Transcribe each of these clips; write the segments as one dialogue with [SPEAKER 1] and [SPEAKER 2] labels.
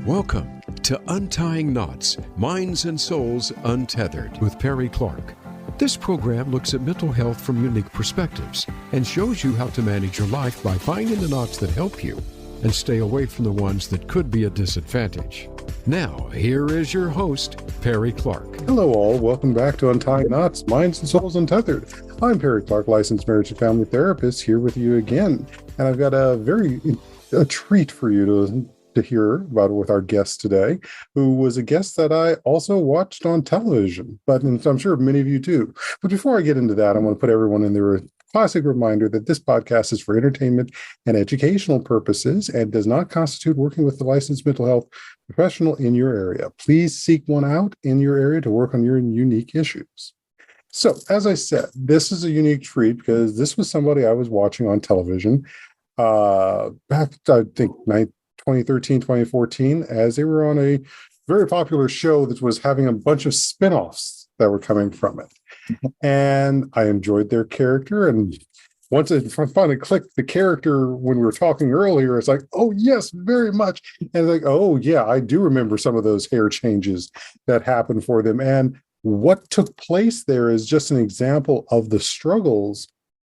[SPEAKER 1] Welcome to Untying Knots, Minds and Souls Untethered with Perry Clark. This program looks at mental health from unique perspectives and shows you how to manage your life by finding the knots that help you and stay away from the ones that could be a disadvantage. Now, here is your host, Perry Clark.
[SPEAKER 2] Hello all, welcome back to Untying Knots, Minds and Souls Untethered. I'm Perry Clark, licensed marriage and family therapist, here with you again. And I've got a treat for you to hear about with our guest today, who was a guest that I also watched on television, and I'm sure many of you do. But before I get into that, I want to put everyone in the classic reminder that this podcast is for entertainment and educational purposes and does not constitute working with the licensed mental health professional in your area. Please seek one out in your area to work on your unique issues. So, as I said, this is a unique treat because this was somebody I was watching on television back, I think, 2013, 2014, as they were on a very popular show that was having a bunch of spin-offs that were coming from it. And I enjoyed their character. And once I finally clicked the character when we were talking earlier, it's like, oh, yes, very much. And it's like, oh, yeah, I do remember some of those hair changes that happened for them. And what took place there is just an example of the struggles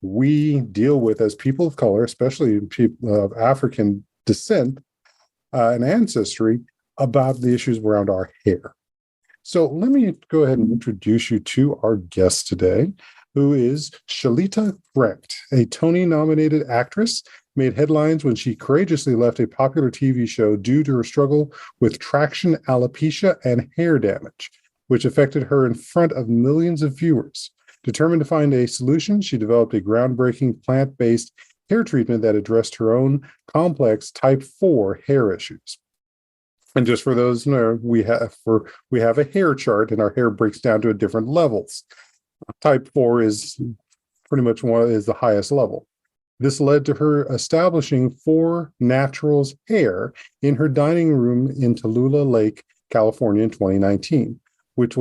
[SPEAKER 2] we deal with as people of color, especially people of African descent and ancestry, about the issues around our hair. So let me go ahead and introduce you to our guest today, who is Shalita Grant, a Tony-nominated actress, made headlines when she courageously left a popular TV show due to her struggle with traction alopecia and hair damage, which affected her in front of millions of viewers. Determined to find a solution, she developed a groundbreaking plant-based hair treatment that addressed her own complex type 4 hair issues. And just for those who know, we have a hair chart, and our hair breaks down to different levels. Type 4 is pretty much is the highest level. This led to her establishing Four Naturals Hair in her dining room in Tallulah Lake, California in 2019, which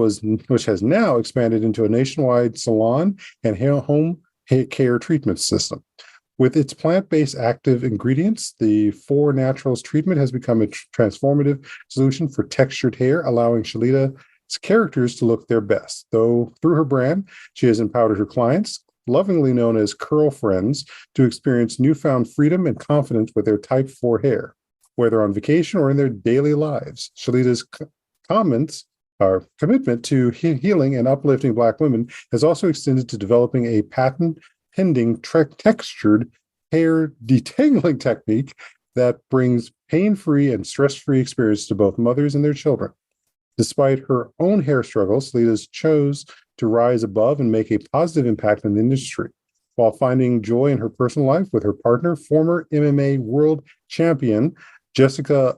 [SPEAKER 2] has now expanded into a nationwide salon and home care treatment system. With its plant-based active ingredients, the Four Naturals treatment has become a transformative solution for textured hair, allowing Shalita's characters to look their best. Though through her brand, she has empowered her clients, lovingly known as Curl Friends, to experience newfound freedom and confidence with their type 4 hair, whether on vacation or in their daily lives. Shalita's commitment to healing and uplifting Black women has also extended to developing a patent-pending textured hair detangling technique that brings pain-free and stress-free experience to both mothers and their children. Despite her own hair struggles, Shalita chose to rise above and make a positive impact on the industry, while finding joy in her personal life with her partner, former MMA world champion Jessica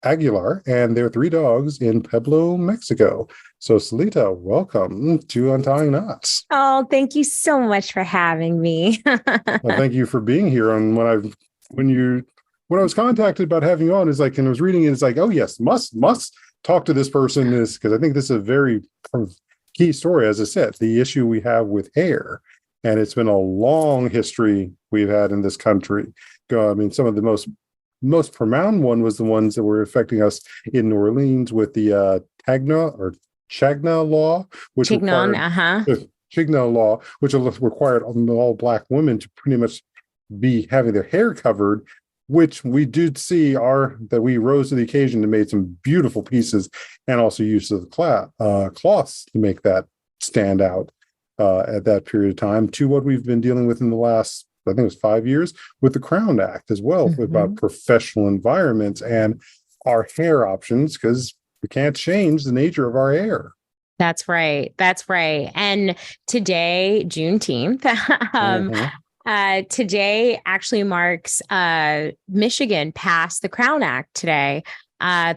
[SPEAKER 2] Aguilar, and their 3 dogs in Pueblo, Mexico. So, Shalita, welcome to Untying Knots.
[SPEAKER 3] Oh, thank you so much for having me.
[SPEAKER 2] Well, thank you for being here. And when I was contacted about having you on, it's like, and I was reading it, it's like, oh yes, must talk to this person, because I think this is a very key story. As I said, the issue we have with hair, and it's been a long history we've had in this country. I mean, some of the most profound one was the ones that were affecting us in New Orleans with the Chagna law, which required all Black women to pretty much be having their hair covered, which we did see that we rose to the occasion and made some beautiful pieces, and also use of cloths to make that stand out at that period of time, to what we've been dealing with in the last, I think it was 5 years, with the Crown Act as well, about professional environments and our hair options, because we can't change the nature of our hair.
[SPEAKER 3] That's right. And today, Juneteenth, today actually marks Michigan passed the Crown Act today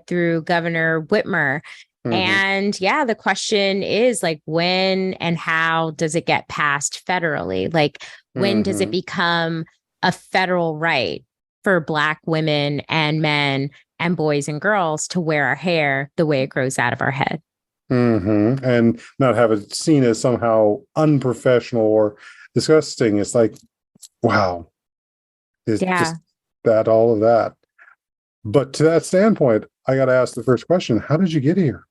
[SPEAKER 3] through Governor Whitmer. And yeah, the question is, like, when and how does it get passed federally? Like, when does it become a federal right for Black women and men and boys and girls to wear our hair the way it grows out of our head?
[SPEAKER 2] And not have it seen as somehow unprofessional or disgusting. It's like, wow. It's just that, all of that. But to that standpoint, I got to ask the first question. How did you get here?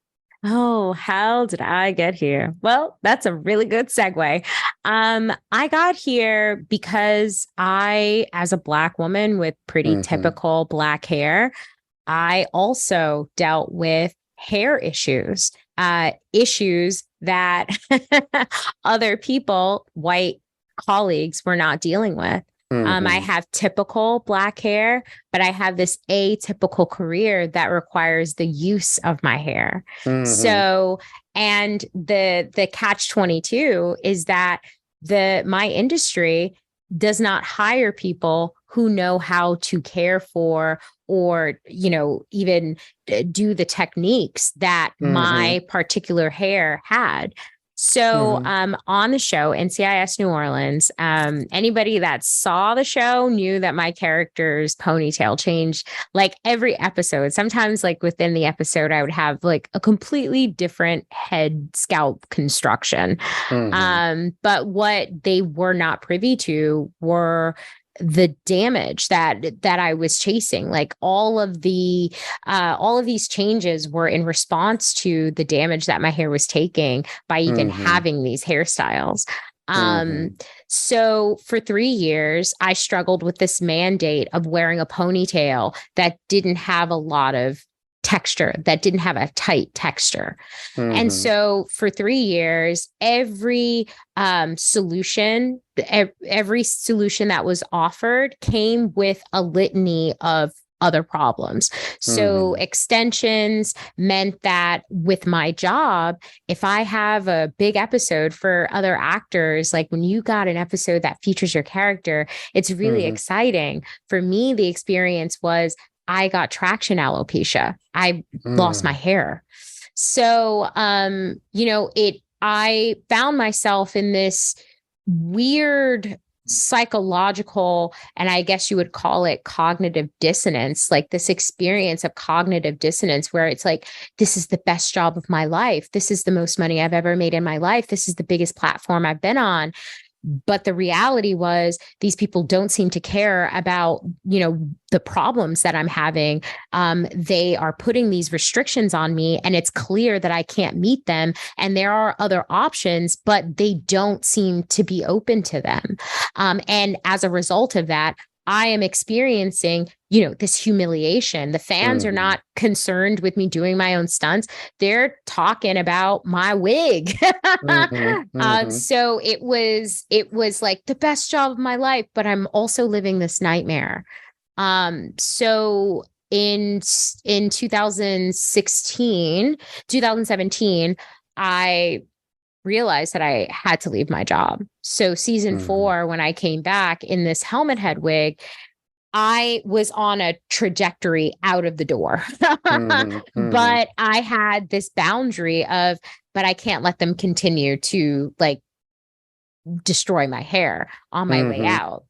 [SPEAKER 3] Oh, how did I get here? Well, that's a really good segue. I got here because I, as a Black woman with pretty typical Black hair, I also dealt with hair issues that other people, white colleagues, were not dealing with. I have typical Black hair, but I have this atypical career that requires the use of my hair. So, and the catch 22 is that my industry does not hire people who know how to care for or, even do the techniques that my particular hair had. So on the show, NCIS New Orleans, anybody that saw the show knew that my character's ponytail changed like every episode. Sometimes like within the episode, I would have like a completely different head scalp construction. But what they were not privy to were the damage that I was chasing. Like all of these changes were in response to the damage that my hair was taking by even having these hairstyles. So for 3 years, I struggled with this mandate of wearing a ponytail that didn't have a lot of texture, that didn't have a tight texture. And so for 3 years, every solution that was offered came with a litany of other problems. So extensions meant that with my job, if I have a big episode for other actors, like when you got an episode that features your character, it's really exciting. For me, the experience was I got traction alopecia. I lost my hair. So, I found myself in this weird psychological, and I guess you would call it cognitive dissonance, like this experience of cognitive dissonance where it's like, this is the best job of my life. This is the most money I've ever made in my life. This is the biggest platform I've been on. But the reality was these people don't seem to care about, the problems that I'm having. They are putting these restrictions on me and it's clear that I can't meet them. And there are other options, but they don't seem to be open to them. And as a result of that, I am experiencing, this humiliation. The fans are not concerned with me doing my own stunts. They're talking about my wig. So it was like the best job of my life, but I'm also living this nightmare. So in 2017, I realized that I had to leave my job. So season 4, when I came back in this helmet head wig, I was on a trajectory out of the door. But I had this boundary of, but I can't let them continue to like destroy my hair on my way out.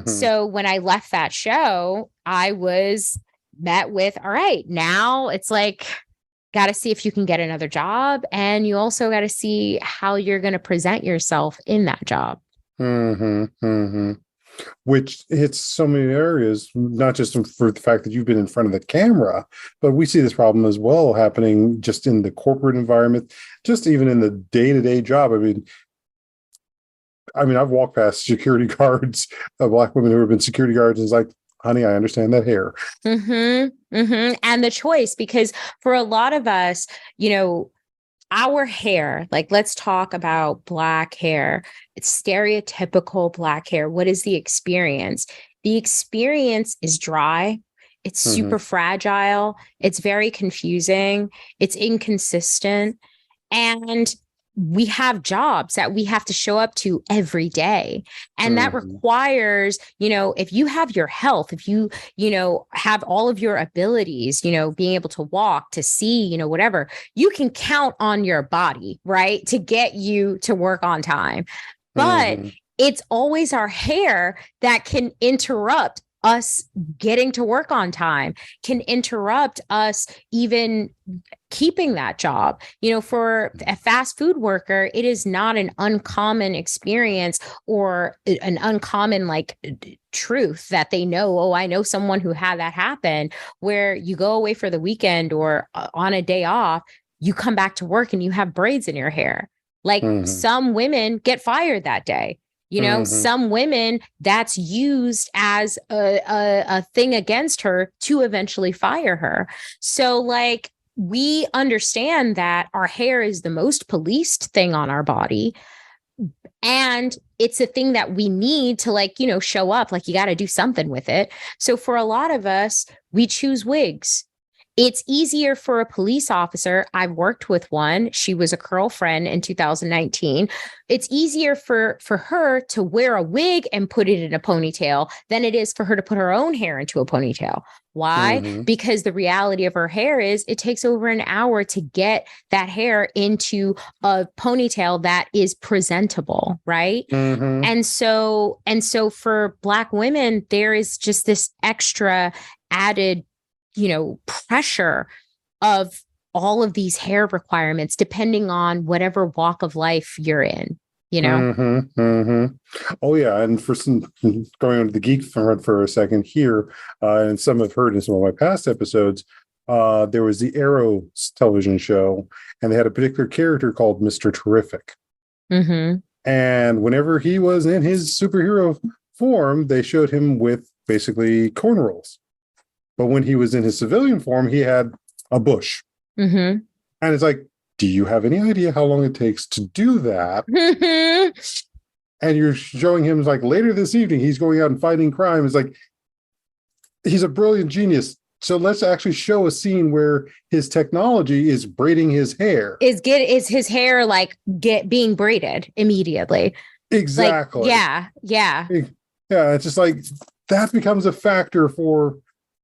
[SPEAKER 3] So when I left that show, I was met with, all right, now it's like, got to see if you can get another job. And you also got to see how you're going to present yourself in that job.
[SPEAKER 2] Which hits so many areas, not just for the fact that you've been in front of the camera, but we see this problem as well happening just in the corporate environment, just even in the day-to-day job. I mean, I've walked past security guards, Black women who have been security guards, and it's like, honey, I understand that hair. And
[SPEAKER 3] the choice, because for a lot of us, our hair, like, let's talk about Black hair. It's stereotypical Black hair. What is the experience? The experience is dry. It's super fragile. It's very confusing. It's inconsistent. And we have jobs that we have to show up to every day. And that requires, if you have your health, if you, have all of your abilities, being able to walk, to see, whatever, you can count on your body, right, to get you to work on time. But it's always our hair that can interrupt us getting to work on time, can interrupt us even keeping that job. For a fast food worker, it is not an uncommon experience or an uncommon truth that they know, oh, I know someone who had that happen, where you go away for the weekend or on a day off, you come back to work and you have braids in your hair. Some women get fired that day. Some women, that's used as a thing against her to eventually fire her. So we understand that our hair is the most policed thing on our body. And it's a thing that we need to show up, you got to do something with it. So for a lot of us, we choose wigs. It's easier for a police officer. I've worked with one. She was a girlfriend in 2019. It's easier for her to wear a wig and put it in a ponytail than it is for her to put her own hair into a ponytail. Why? Because the reality of her hair is it takes over an hour to get that hair into a ponytail that is presentable, right? And so for Black women, there is just this extra added pressure of all of these hair requirements, depending on whatever walk of life you're in,
[SPEAKER 2] Oh, yeah. And for some, going on to the geek front for a second here, and some have heard in some of my past episodes, there was the Arrow television show, and they had a particular character called Mr. Terrific. And whenever he was in his superhero form, they showed him with basically cornrows. But when he was in his civilian form, he had a bush. And it's do you have any idea how long it takes to do that? And you're showing him later this evening, he's going out and fighting crime. It's he's a brilliant genius. So let's actually show a scene where his technology is braiding his hair. Is
[SPEAKER 3] his hair being braided immediately?
[SPEAKER 2] Exactly.
[SPEAKER 3] Yeah.
[SPEAKER 2] It's just that becomes a factor for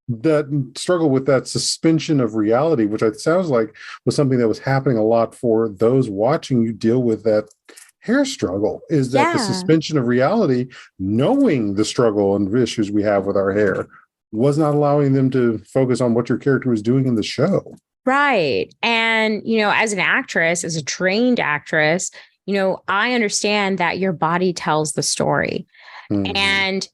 [SPEAKER 2] that struggle with that suspension of reality, which it sounds like was something that was happening a lot for those watching you deal with that hair struggle, is that the suspension of reality, knowing the struggle and issues we have with our hair, was not allowing them to focus on what your character was doing in the show.
[SPEAKER 3] Right. And, as an actress, as a trained actress, I understand that your body tells the story. And,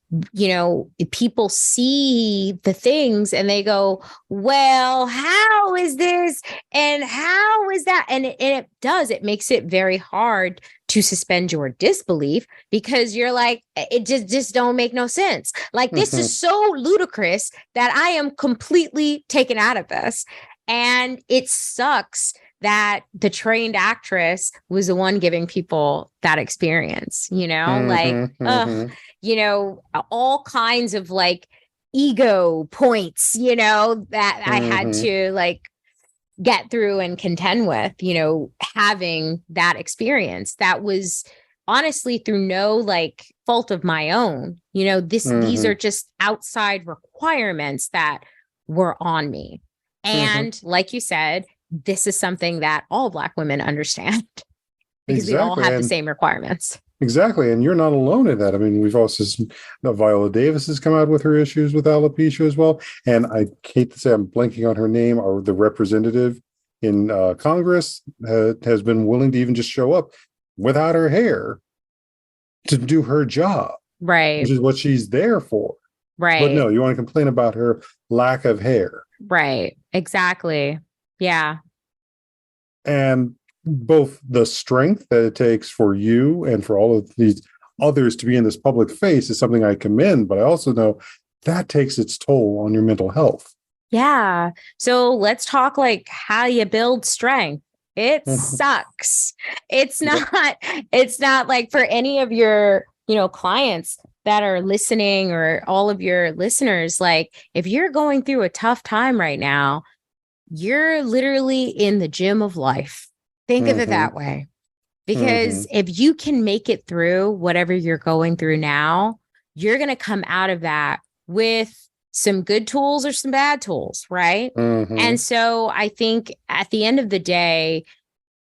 [SPEAKER 3] people see the things and they go, well, how is this? And how is that? And it makes it very hard to suspend your disbelief, because you're it just don't make no sense. This is so ludicrous that I am completely taken out of this. And it sucks that the trained actress was the one giving people that experience, all kinds of ego points, that I had to get through and contend with, having that experience that was honestly through no fault of my own. These are just outside requirements that were on me. And like you said, this is something that all Black women understand because we all have the same requirements.
[SPEAKER 2] Exactly. And you're not alone in that. I mean, we've also seen Viola Davis has come out with her issues with alopecia as well. And I hate to say I'm blanking on her name, or the representative in Congress has been willing to even just show up without her hair to do her job.
[SPEAKER 3] Right.
[SPEAKER 2] Which is what she's there for.
[SPEAKER 3] Right.
[SPEAKER 2] But no, you want to complain about her lack of hair.
[SPEAKER 3] Right. Exactly. Yeah.
[SPEAKER 2] And both the strength that it takes for you and for all of these others to be in this public face is something I commend, but I also know that takes its toll on your mental health.
[SPEAKER 3] Yeah. So let's talk how you build strength. It sucks. It's not for any of your, clients that are listening, or all of your listeners, if you're going through a tough time right now, you're literally in the gym of life. Think of it that way. Because if you can make it through whatever you're going through now, you're going to come out of that with some good tools or some bad tools, right? And so I think at the end of the day,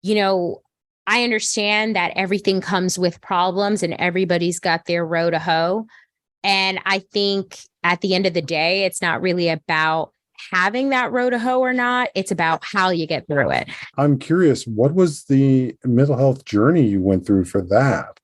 [SPEAKER 3] I understand that everything comes with problems and everybody's got their row to hoe. And I think at the end of the day, it's not really about having that row to hoe or not. It's about how you get through it.
[SPEAKER 2] I'm curious, what was the mental health journey you went through for that?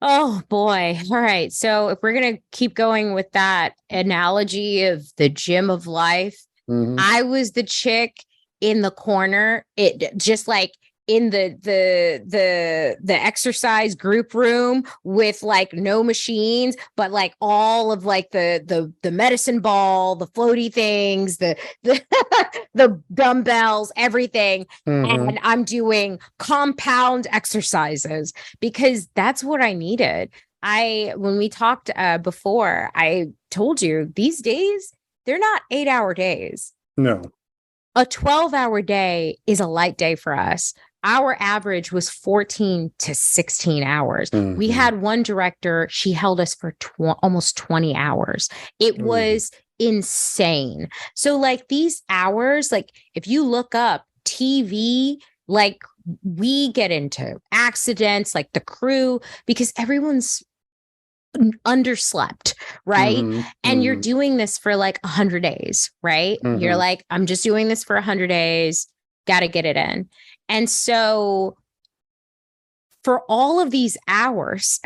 [SPEAKER 3] Oh boy. All right. So if we're going to keep going with that analogy of the gym of life,
[SPEAKER 2] Mm-hmm.
[SPEAKER 3] I was the chick in the corner. It just like in the exercise group room with like no machines, but like all of like the medicine ball, the floaty things, the the dumbbells, everything.
[SPEAKER 2] Mm-hmm.
[SPEAKER 3] And I'm doing compound exercises because that's what I needed. When we talked before, I told you these days, they're not 8-hour days.
[SPEAKER 2] No.
[SPEAKER 3] A 12-hour day is a light day for us. Our average was 14 to 16 hours.
[SPEAKER 2] Mm-hmm.
[SPEAKER 3] We had one director, she held us for almost 20 hours. It was insane. So like these hours, like if you look up TV, like we get into accidents, like the crew, because everyone's underslept, right?
[SPEAKER 2] Mm-hmm.
[SPEAKER 3] And you're doing this for like 100 days, right?
[SPEAKER 2] Mm-hmm.
[SPEAKER 3] You're like, I'm just doing this for 100 days, got to get it in. And so for all of these hours,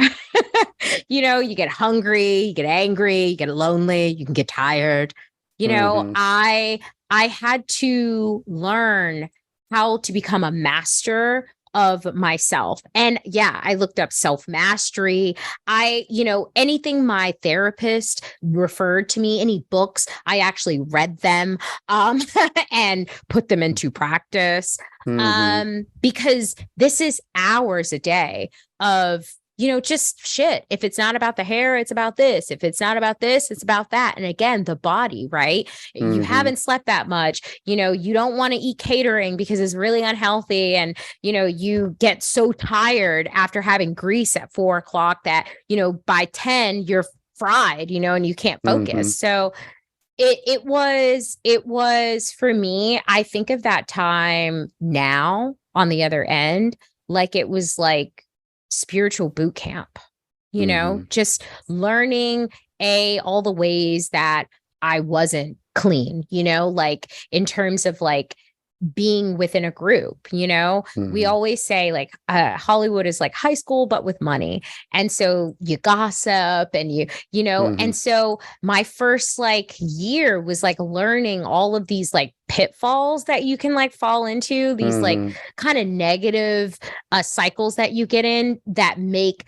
[SPEAKER 3] you get hungry, you get angry, you get lonely, you can get tired. I had to learn how to become a master of myself. And yeah, I looked up self-mastery. Anything my therapist referred to me, any books, I actually read them and put them into practice. Because this is hours a day of just shit. If it's not about the hair, it's about this. If it's not about this, it's about that. And again, the body, right? You haven't slept that much. You don't want to eat catering because it's really unhealthy. And, you get so tired after having grease at 4 o'clock that, by 10, you're fried, and you can't focus. So it was for me, I think of that time now on the other end, like it was like spiritual boot camp, just learning all the ways that I wasn't clean, like in terms of like being within a group, we always say like Hollywood is like high school, but with money. And so you gossip and and so my first like year was like learning all of these like pitfalls that you can like fall into, these like kind of negative cycles that you get in that make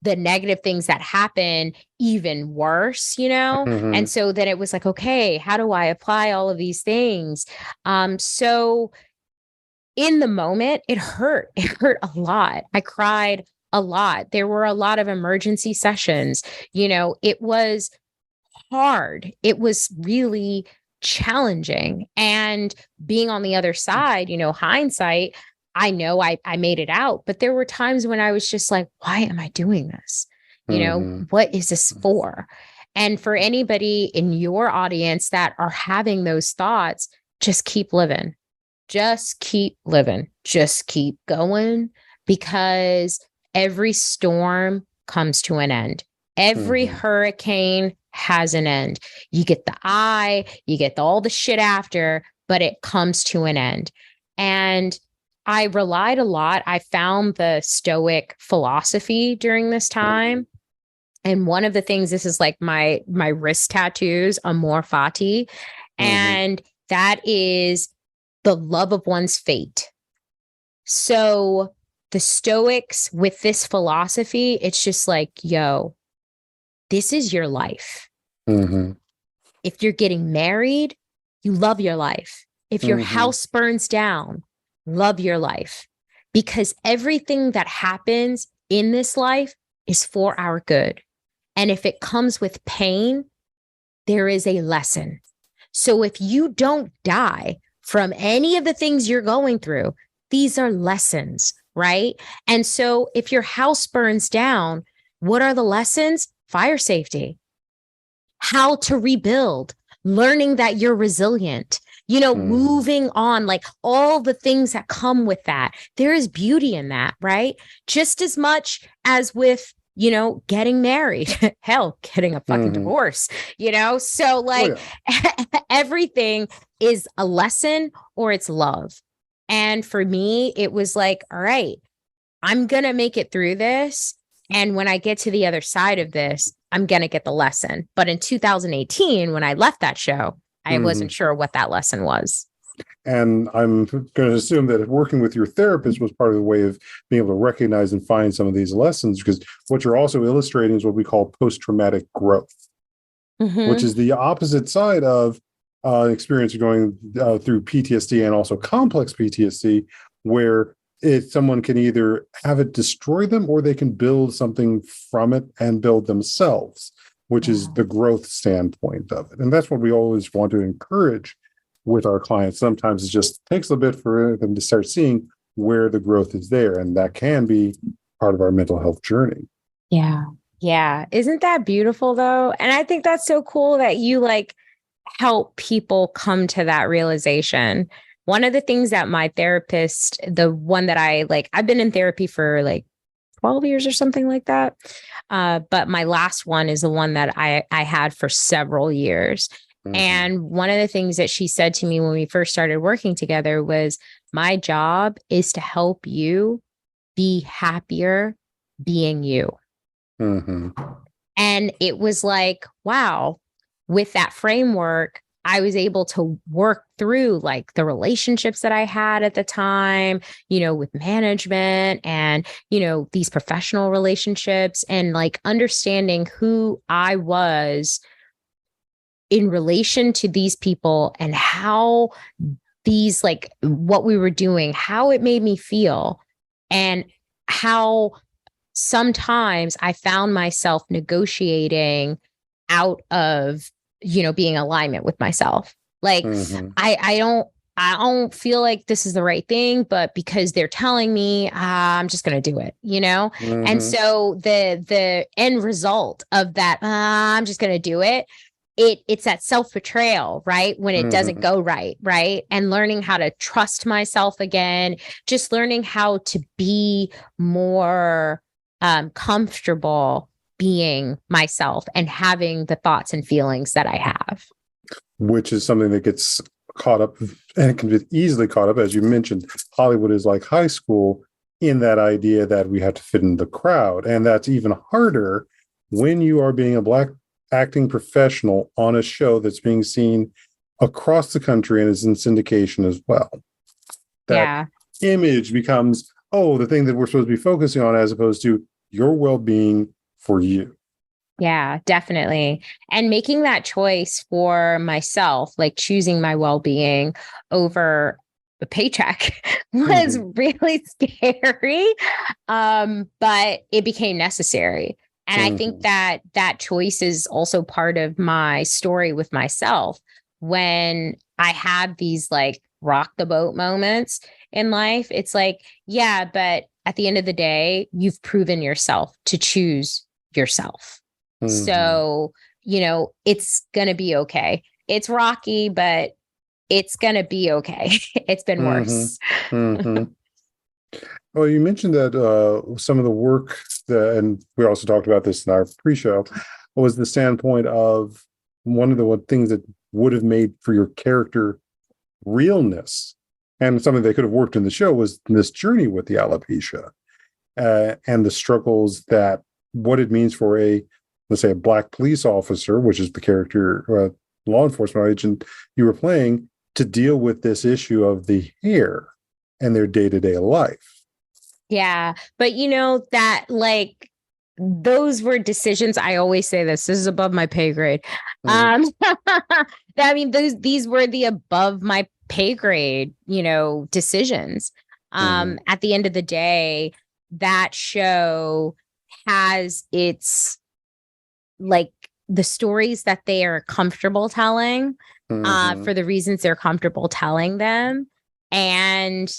[SPEAKER 3] the negative things that happen even worse, And so then it was like, okay, how do I apply all of these things? So in the moment, it hurt. It hurt a lot. I cried a lot. There were a lot of emergency sessions. It was hard. It was really challenging. And being on the other side, hindsight, I know I made it out, but there were times when I was just like, why am I doing this? What is this for? And for anybody in your audience that are having those thoughts, just keep living. Just keep living. Just keep going, because every storm comes to an end. Every hurricane has an end. You get the eye, you get all the shit after, but it comes to an end. And I relied a lot. I found the Stoic philosophy during this time. And one of the things, this is like my wrist tattoos, Amor Fati. And that is the love of one's fate. So the Stoics with this philosophy, it's just like, yo, this is your life. If you're getting married, you love your life. If your house burns down, love your life, because everything that happens in this life is for our good. And if it comes with pain, there is a lesson. So if you don't die from any of the things you're going through, these are lessons, right? And so if your house burns down, what are the lessons? Fire safety, how to rebuild, learning that you're resilient, moving on, like all the things that come with that. There is beauty in that, right? Just as much as with getting married, hell, getting a fucking divorce, So like everything is a lesson or it's love. And for me, it was like, all right, I'm going to make it through this. And when I get to the other side of this, I'm going to get the lesson. But in 2018, when I left that show, I wasn't sure what that lesson was.
[SPEAKER 2] And I'm going to assume that working with your therapist was part of the way of being able to recognize and find some of these lessons, because what you're also illustrating is what we call post-traumatic growth, which is the opposite side of experience going through PTSD and also complex PTSD, where someone can either have it destroy them or they can build something from it and build themselves, which is the growth standpoint of it. And that's what we always want to encourage with our clients. Sometimes it just takes a bit for them to start seeing where the growth is there. And that can be part of our mental health journey.
[SPEAKER 3] Yeah. Yeah. Isn't that beautiful though? And I think that's so cool that you like help people come to that realization. One of the things that my therapist, the one that I've been in therapy for like 12 years or something like that. But my last one is the one that I had for several years. And one of the things that she said to me when we first started working together was, my job is to help you be happier being you. And it was like, wow, with that framework, I was able to work through like the relationships that I had at the time, with management and, these professional relationships, and like understanding who I was in relation to these people and how these, like what we were doing, how it made me feel, and how sometimes I found myself negotiating out of, being in alignment with myself. Like, I don't feel like this is the right thing, but because they're telling me, I'm just going to do it, And so the end result of that, I'm just going to do it. It's that self-betrayal, right? When it doesn't go right. Right. And learning how to trust myself again, just learning how to be more comfortable being myself and having the thoughts and feelings that I have.
[SPEAKER 2] Which is something that gets caught up, and it can be easily caught up. As you mentioned, Hollywood is like high school in that idea that we have to fit in the crowd. And that's even harder when you are being a Black acting professional on a show that's being seen across the country and is in syndication as well. That image becomes, the thing that we're supposed to be focusing on, as opposed to your well-being for you.
[SPEAKER 3] Yeah, definitely. And making that choice for myself, like choosing my well-being over a paycheck was really scary. But it became necessary. And I think that choice is also part of my story with myself. When I had these like rock the boat moments in life, it's like, yeah, but at the end of the day, you've proven yourself to choose yourself. So, it's going to be okay. It's rocky, but it's going to be okay. It's been worse.
[SPEAKER 2] Well, you mentioned that some of the work and we also talked about this in our pre-show, was the standpoint of one of the things that would have made for your character realness, and something that could have worked in the show, was this journey with the alopecia and the struggles that what it means for let's say a Black police officer, which is the character, law enforcement agent you were playing, to deal with this issue of the hair and their day-to-day life. Yeah.
[SPEAKER 3] But that like, those were decisions. I always say this is above my pay grade. I mean, these were the above my pay grade, decisions. At the end of the day, that show has its, like, the stories that they are comfortable telling, for the reasons they're comfortable telling them. And,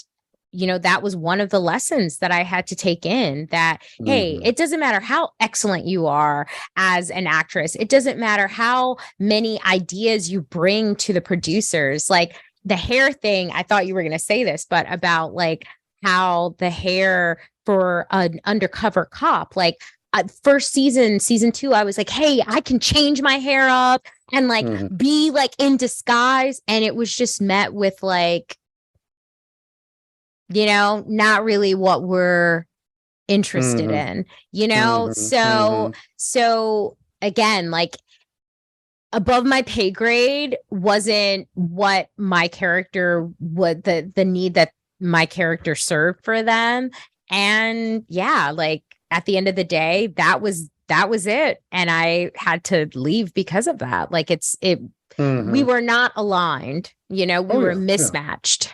[SPEAKER 3] that was one of the lessons that I had to take in, that, hey, it doesn't matter how excellent you are as an actress. It doesn't matter how many ideas you bring to the producers. Like the hair thing, I thought you were going to say this, but about like how the hair for an undercover cop, like, first season 2, I was like, hey, I can change my hair up and like be like in disguise. And it was just met with like, not really what we're interested in, so again, like above my pay grade wasn't what my character would the need that my character served for them. And yeah, like at the end of the day, that was it. And I had to leave because of that. Like we were not aligned, we were mismatched.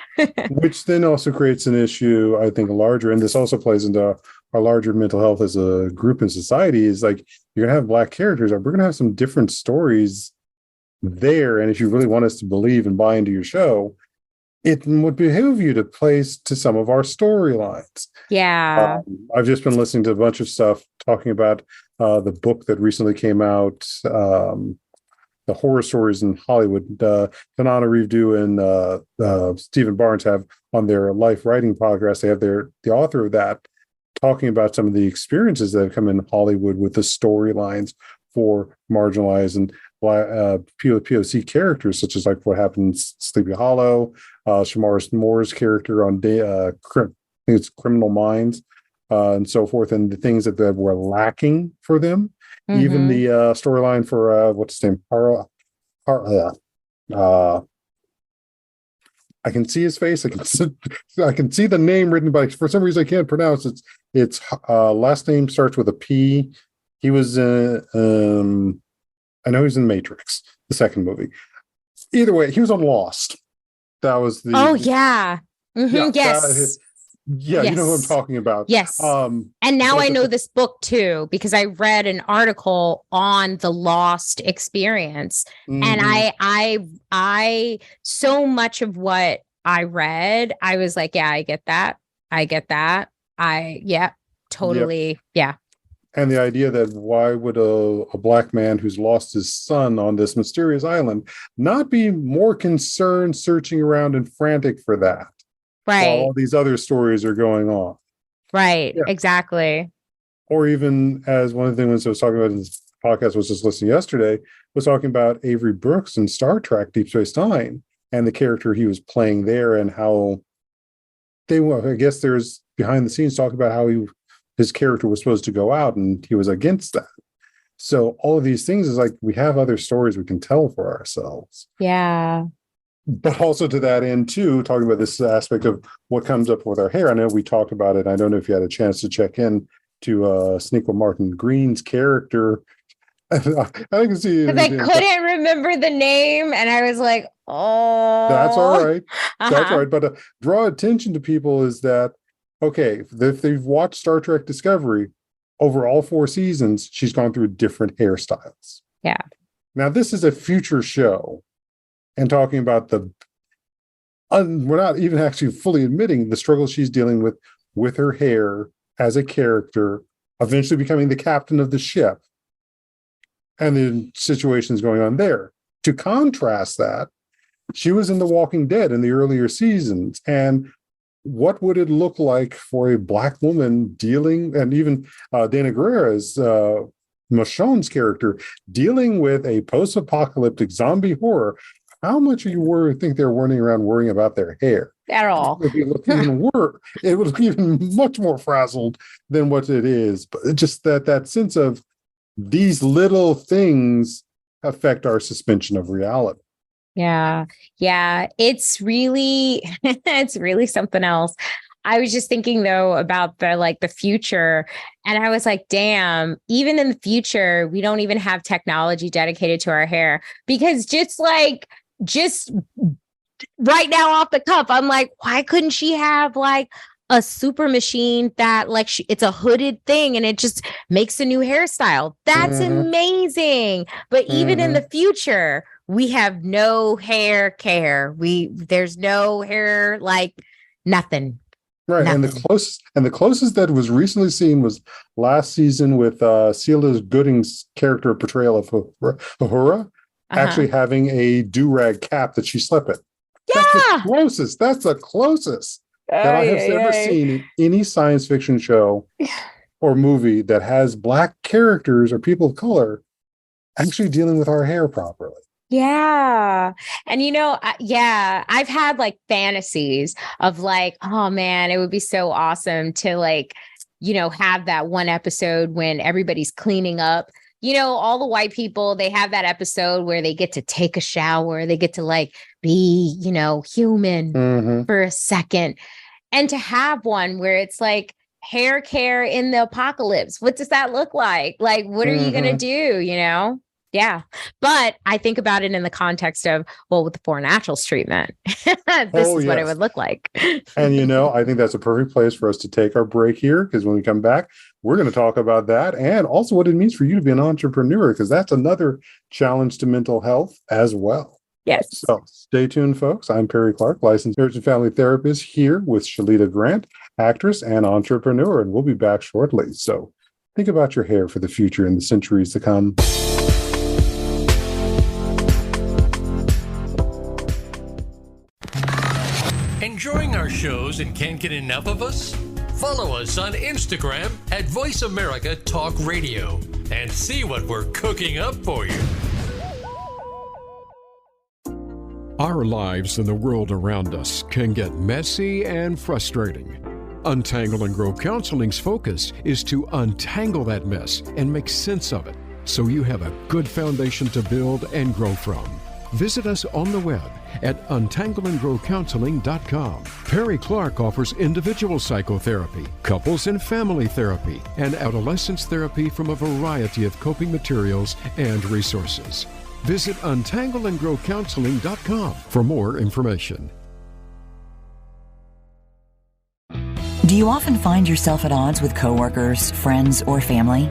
[SPEAKER 2] Which then also creates an issue, I think, larger, and this also plays into our larger mental health as a group in society, is like you're gonna have Black characters, we're gonna have some different stories there. And if you really want us to believe and buy into your show, it would behoove you to place to some of our storylines.
[SPEAKER 3] Yeah.
[SPEAKER 2] I've just been listening to a bunch of stuff talking about the book that recently came out, the horror stories in Hollywood. Kanana Reevdu and Stephen Barnes have on their Life Writing podcast, they have the author of that talking about some of the experiences that have come in Hollywood with the storylines for marginalized and POC characters, such as like what happened in Sleepy Hollow, Shamar Moore's character on I think it's Criminal Minds, and so forth, and the things that were lacking for them. Even the storyline for what's his name, I can see his face. I can see the name written, but for some reason I can't pronounce it. It's last name starts with a P. He was I know he's in Matrix, the second movie. Either way, he was on Lost. That was the.
[SPEAKER 3] Oh yeah. Yes.
[SPEAKER 2] Yes. You know who I'm talking about.
[SPEAKER 3] Yes. And now I know this book too, because I read an article on the Lost experience. And I so much of what I read, I was like, yeah, I get that. Totally. Yep. Yeah.
[SPEAKER 2] And the idea that why would a Black man who's lost his son on this mysterious island not be more concerned, searching around and frantic for that?
[SPEAKER 3] Right.
[SPEAKER 2] While all these other stories are going on.
[SPEAKER 3] Right. Yeah. Exactly.
[SPEAKER 2] Or even as one of the things I was talking about in this podcast, was just listening yesterday, was talking about Avery Brooks in Star Trek Deep Space Nine and the character he was playing there, and how I guess there's behind the scenes talking about how his character was supposed to go out and he was against that. So all of these things is like, we have other stories we can tell for ourselves.
[SPEAKER 3] Yeah.
[SPEAKER 2] But also to that end too, talking about this aspect of what comes up with our hair. I know we talked about it. I don't know if you had a chance to check in to Sneakwa Martin Green's character. I can see
[SPEAKER 3] because I couldn't remember the name, and I was like, "Oh,
[SPEAKER 2] that's all right, that's all right." But draw attention to people is that okay? If they've watched Star Trek Discovery, over all 4 seasons, she's gone through different hairstyles.
[SPEAKER 3] Yeah.
[SPEAKER 2] Now this is a future show. And talking about we're not even actually fully admitting the struggles she's dealing with her hair as a character, eventually becoming the captain of the ship, and the situations going on there. To contrast that, she was in The Walking Dead in the earlier seasons, and what would it look like for a Black woman dealing, and even Dana Guerrera's Michonne's character dealing with a post-apocalyptic zombie horror? How much of you think they're worrying about their hair?
[SPEAKER 3] At all.
[SPEAKER 2] It would look even worse. It would look even much more frazzled than what it is. But just that sense of these little things affect our suspension of reality.
[SPEAKER 3] Yeah. Yeah. It's really something else. I was just thinking though about the future, and I was like, damn, even in the future, we don't even have technology dedicated to our hair, because just right now off the cuff, I'm like, why couldn't she have like a super machine that it's a hooded thing and it just makes a new hairstyle? That's amazing. But even in the future, we have no hair care. There's no hair, like nothing.
[SPEAKER 2] Right. Nothing. And the closest that was recently seen was last season with Celia Gooding's character portrayal of Uhura actually having a do-rag cap that she slept in.
[SPEAKER 3] Yeah.
[SPEAKER 2] That's the closest that I have ever seen in any science fiction show or movie that has Black characters or people of color actually dealing with our hair properly.
[SPEAKER 3] Yeah. And I've had like fantasies of like, oh man, it would be so awesome to like, have that one episode when everybody's cleaning up. All the white people, they have that episode where they get to take a shower, they get to like be, human for a second. And to have one where it's like hair care in the apocalypse. What does that look like? Like, what are you going to do, Yeah. But I think about it in the context of, well, with the Four Naturals treatment, this is what it would look like.
[SPEAKER 2] And, I think that's a perfect place for us to take our break here, because when we come back, we're going to talk about that and also what it means for you to be an entrepreneur, because that's another challenge to mental health as well.
[SPEAKER 3] Yes.
[SPEAKER 2] So stay tuned, folks. I'm Perry Clark, licensed marriage and family therapist, here with Shalita Grant, actress and entrepreneur, and we'll be back shortly. So think about your hair for the future and the centuries to come.
[SPEAKER 4] Enjoying our shows and can't get enough of us? Follow us on Instagram at Voice America Talk Radio and see what we're cooking up for you.
[SPEAKER 1] Our lives and the world around us can get messy and frustrating. Untangle and Grow Counseling's focus is to untangle that mess and make sense of it, so you have a good foundation to build and grow from. Visit us on the web at untangleandgrowcounseling.com. Perry Clark offers individual psychotherapy, couples and family therapy, and adolescence therapy from a variety of coping materials and resources. Visit untangleandgrowcounseling.com for more information.
[SPEAKER 5] Do you often find yourself at odds with coworkers, friends, or family?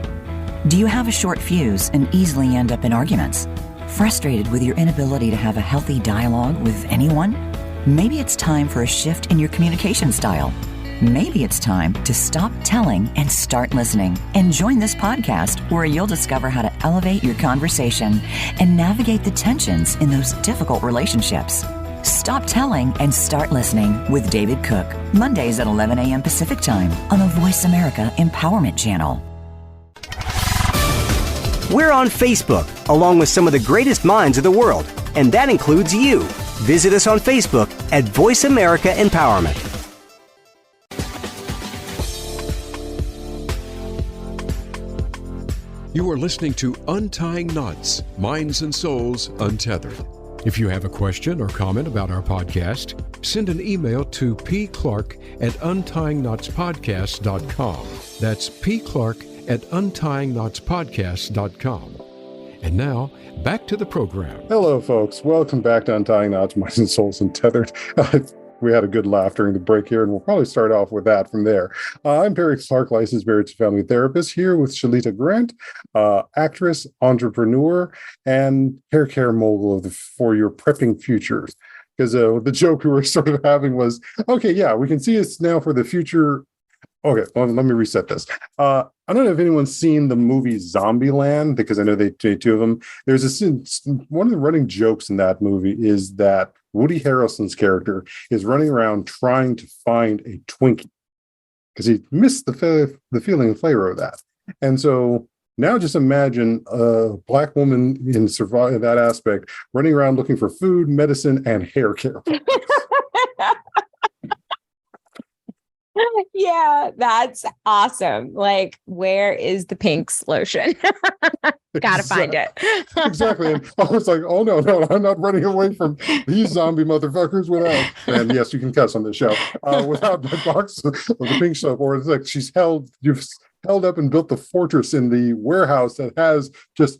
[SPEAKER 5] Do you have a short fuse and easily end up in arguments? Frustrated with your inability to have a healthy dialogue with anyone? Maybe it's time for a shift in your communication style. Maybe it's time to stop telling and start listening. And join this podcast where you'll discover how to elevate your conversation and navigate the tensions in those difficult relationships. Stop telling and start listening with David Cook, Mondays at 11 a.m. Pacific Time on the Voice America Empowerment Channel.
[SPEAKER 6] We're on Facebook, along with some of the greatest minds of the world, and that includes you. Visit us on Facebook at Voice America Empowerment.
[SPEAKER 1] You are listening to Untying Knots, Minds and Souls Untethered. If you have a question or comment about our podcast, send an email to pclark@untyingknotspodcast.com. That's pclark@untyingknotspodcast.com. And now, back to the program.
[SPEAKER 2] Hello, folks. Welcome back to Untying Knots, Minds and Souls Untethered. We had a good laugh during the break here, and we'll probably start off with that from there. I'm Perry Clark, licensed marriage and family therapist, here with Shalita Grant, actress, entrepreneur, and hair care mogul for your prepping futures. Because the joke we were sort of having was, okay, yeah, we can see us now for the future. Okay, well, let me reset this. I don't know if anyone's seen the movie Zombieland, because I know they made two of them. There's one of the running jokes in that movie is that Woody Harrelson's character is running around trying to find a Twinkie because he missed the feeling and flavor of that. And so now just imagine a Black woman in that aspect running around looking for food, medicine, and hair care.
[SPEAKER 3] Yeah, that's awesome. Like, where is the Pink's lotion? Gotta find it.
[SPEAKER 2] Exactly. And I was like, oh, no, I'm not running away from these zombie motherfuckers without, and yes, you can cuss on the show, without the box of the Pink soap. Or it's like you've held up and built the fortress in the warehouse that has just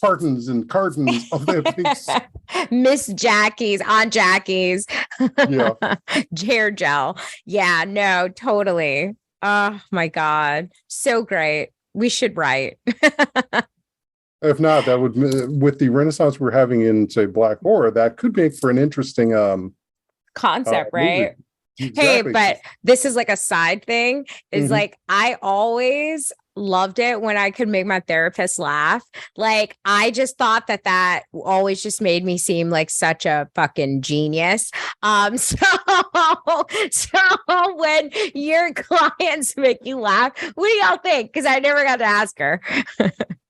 [SPEAKER 2] cartons and cartons of their Pink soap.
[SPEAKER 3] Miss Jackie's, Aunt Jackie's,
[SPEAKER 2] yeah,
[SPEAKER 3] hair gel. Yeah, no, totally. Oh my God. So great. We should write.
[SPEAKER 2] If not, that would, with the renaissance we're having in, say, Black horror, that could make for an interesting
[SPEAKER 3] concept, right?
[SPEAKER 2] Exactly.
[SPEAKER 3] Hey, but this is like a side thing. Is like I always loved it when I could make my therapist laugh. Like, I just thought that always just made me seem like such a fucking genius. So when your clients make you laugh, what do y'all think? Because I never got to ask her.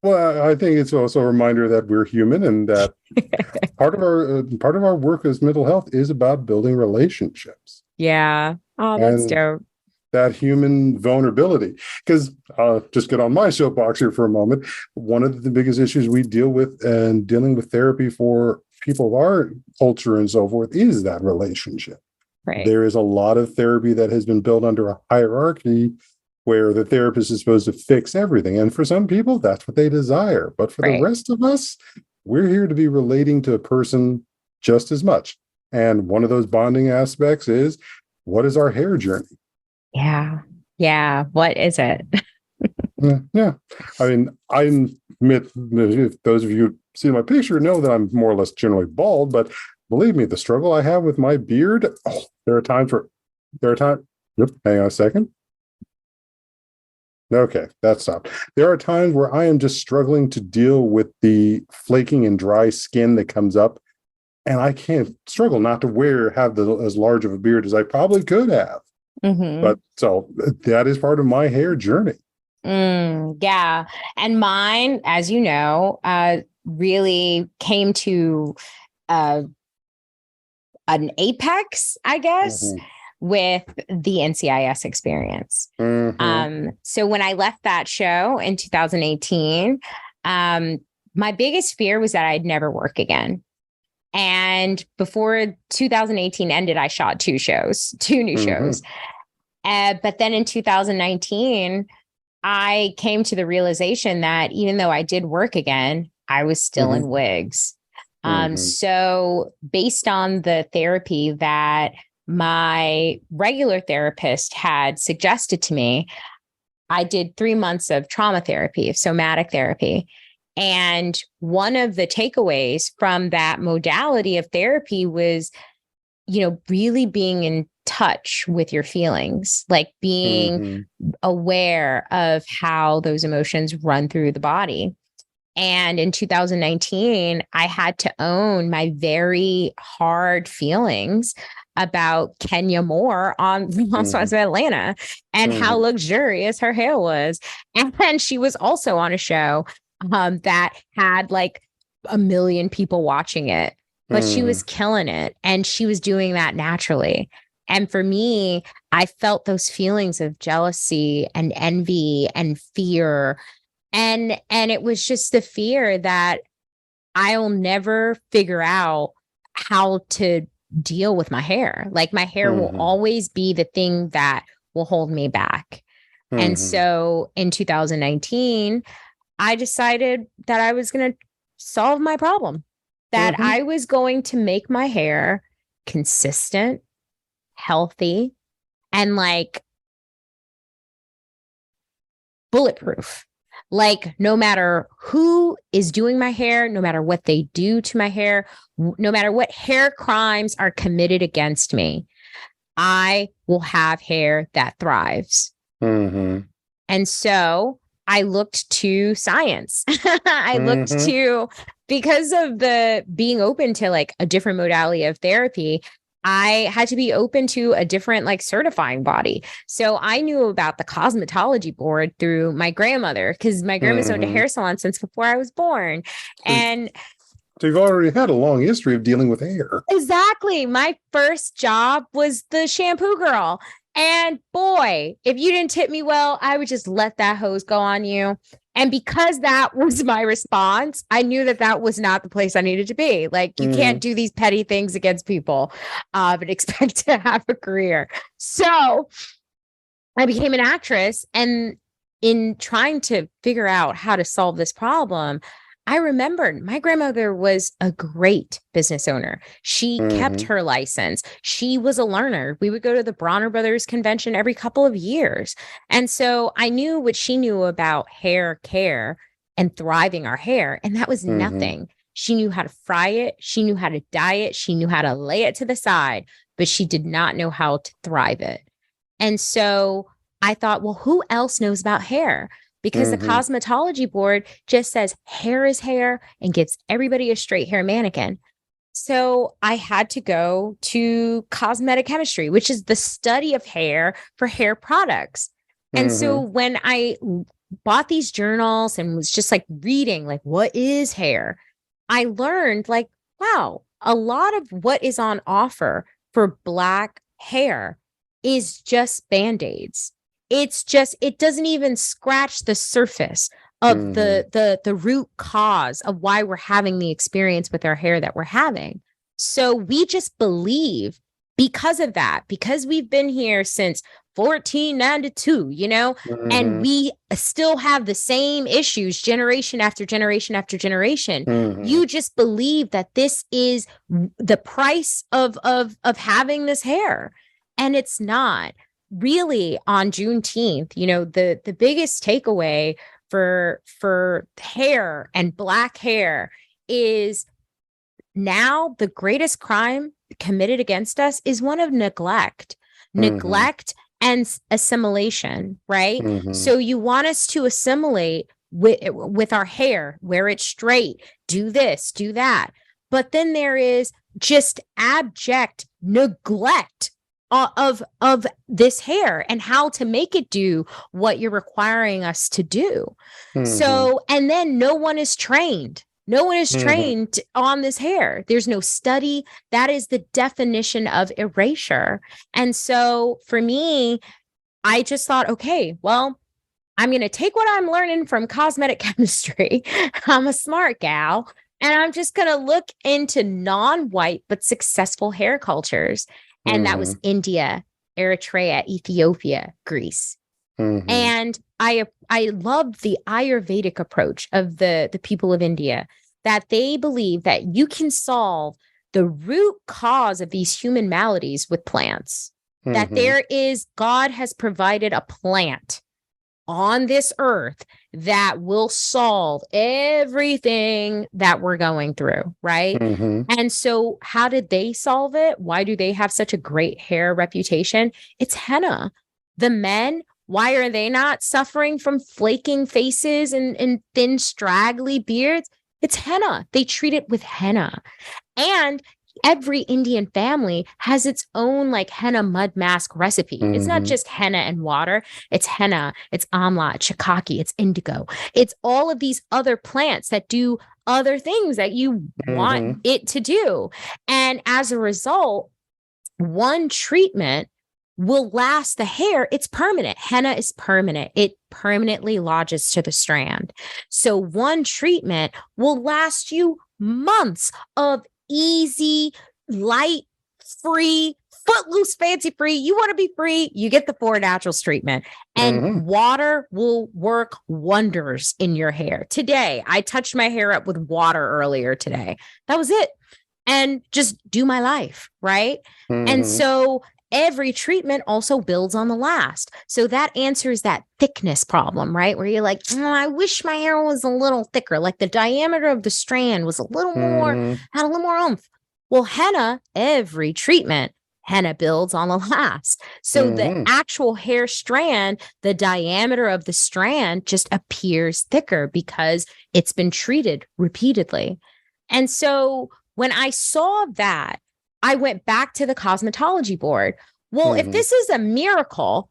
[SPEAKER 2] Well, I think it's also a reminder that we're human, and that part of our work as mental health is about building relationships.
[SPEAKER 3] Yeah. Oh, that's dope.
[SPEAKER 2] That human vulnerability. Because just get on my soapbox here for a moment. One of the biggest issues we deal with and dealing with therapy for people of our culture and so forth is that relationship.
[SPEAKER 3] Right.
[SPEAKER 2] There is a lot of therapy that has been built under a hierarchy where the therapist is supposed to fix everything. And for some people, that's what they desire. But for the rest of us, we're here to be relating to a person just as much. And one of those bonding aspects is, what is our hair journey?
[SPEAKER 3] Yeah. Yeah. What is it?
[SPEAKER 2] Yeah. I mean, I admit, if those of you who see my picture know that I'm more or less generally bald, but believe me, the struggle I have with my beard, yep, hang on a second. Okay, that stopped. There are times where I am just struggling to deal with the flaking and dry skin that comes up, and I can't struggle not to have as large of a beard as I probably could have.
[SPEAKER 3] Mm-hmm.
[SPEAKER 2] But so that is part of my hair journey.
[SPEAKER 3] Yeah. And mine, as you know, really came to an apex, I guess, with the NCIS experience. So when I left that show in 2018, my biggest fear was that I'd never work again. And before 2018 ended, I shot two new shows. But then in 2019, I came to the realization that even though I did work again, I was still in wigs. So based on the therapy that my regular therapist had suggested to me, I did 3 months of trauma therapy, of somatic therapy. And one of the takeaways from that modality of therapy was, really being in touch with your feelings, like being aware of how those emotions run through the body. And in 2019, I had to own my very hard feelings about Kenya Moore on The Housewives of Atlanta and how luxurious her hair was. And then she was also on a show that had like 1 million people watching it, but she was killing it. And she was doing that naturally. And for me, I felt those feelings of jealousy and envy and fear. And it was just the fear that I'll never figure out how to deal with my hair. Like, my hair will always be the thing that will hold me back. And so in 2019, I decided that I was going to solve my problem, that I was going to make my hair consistent, healthy, and like bulletproof. Like, no matter who is doing my hair, no matter what they do to my hair, no matter what hair crimes are committed against me, I will have hair that thrives. And so I looked to science. I looked to, because of the being open to like a different modality of therapy, I had to be open to a different like certifying body. So I knew about the cosmetology board through my grandmother, because my grandma's owned a hair salon since before I was born. And
[SPEAKER 2] so you've already had a long history of dealing with hair.
[SPEAKER 3] Exactly. My first job was the shampoo girl. And boy, if you didn't tip me well, I would just let that hose go on you. And because that was my response, I knew that that was not the place I needed to be. Like, you can't do these petty things against people, but expect to have a career. So I became an actress. And in trying to figure out how to solve this problem, I remembered my grandmother was a great business owner. She kept her license. She was a learner. We would go to the Bronner Brothers convention every couple of years. And so I knew what she knew about hair care and thriving our hair. And that was nothing. She knew how to fry it. She knew how to dye it. She knew how to lay it to the side, but she did not know how to thrive it. And so I thought, well, who else knows about hair? because the cosmetology board just says hair is hair and gives everybody a straight hair mannequin. So I had to go to cosmetic chemistry, which is the study of hair for hair products. And so when I bought these journals and was just like reading, like, what is hair? I learned like, wow, a lot of what is on offer for Black hair is just Band-Aids. It's just, it doesn't even scratch the surface of the root cause of why we're having the experience with our hair that we're having. So we just believe because of that, because we've been here since 1492, you know, and we still have the same issues generation after generation after generation. You just believe that this is the price of having this hair. And it's not. Really, on Juneteenth, you know, the biggest takeaway for hair and Black hair is now the greatest crime committed against us is one of neglect and assimilation, right? So you want us to assimilate with our hair, wear it straight, do this, do that. But then there is just abject neglect of this hair and how to make it do what you're requiring us to do. So, and then no one is trained. No one is trained on this hair. There's no study. That is the definition of erasure. And so for me, I just thought, okay, well, I'm going to take what I'm learning from cosmetic chemistry. I'm a smart gal. And I'm just going to look into non-white but successful hair cultures. And that was India, Eritrea, Ethiopia, Greece. And I loved the Ayurvedic approach of the people of India, that they believe that you can solve the root cause of these human maladies with plants. That there is, God has provided a plant on this earth that will solve everything that we're going through, right? And so how did they solve it? Why do they have such a great hair reputation? It's henna. The men, why are they not suffering from flaking faces and thin, straggly beards? It's henna. They treat it with henna. And every Indian family has its own like henna mud mask recipe. It's not just henna and water. It's henna, it's amla, it's shiitake, it's indigo. It's all of these other plants that do other things that you want it to do. And as a result, one treatment will last the hair. It's permanent. Henna is permanent. It permanently lodges to the strand. So one treatment will last you months of easy, light, free, footloose, fancy free. You want to be free, you get the Four Naturals treatment. And water will work wonders in your hair. Today, I touched my hair up with water earlier today. That was it. And just do my life, right? And so every treatment also builds on the last. So that answers that thickness problem, right? Where you're like, I wish my hair was a little thicker, like the diameter of the strand was a little more, had a little more oomph. Well, henna, every treatment, henna builds on the last. So the actual hair strand, the diameter of the strand just appears thicker because it's been treated repeatedly. And so when I saw that, I went back to the cosmetology board. Well, if this is a miracle,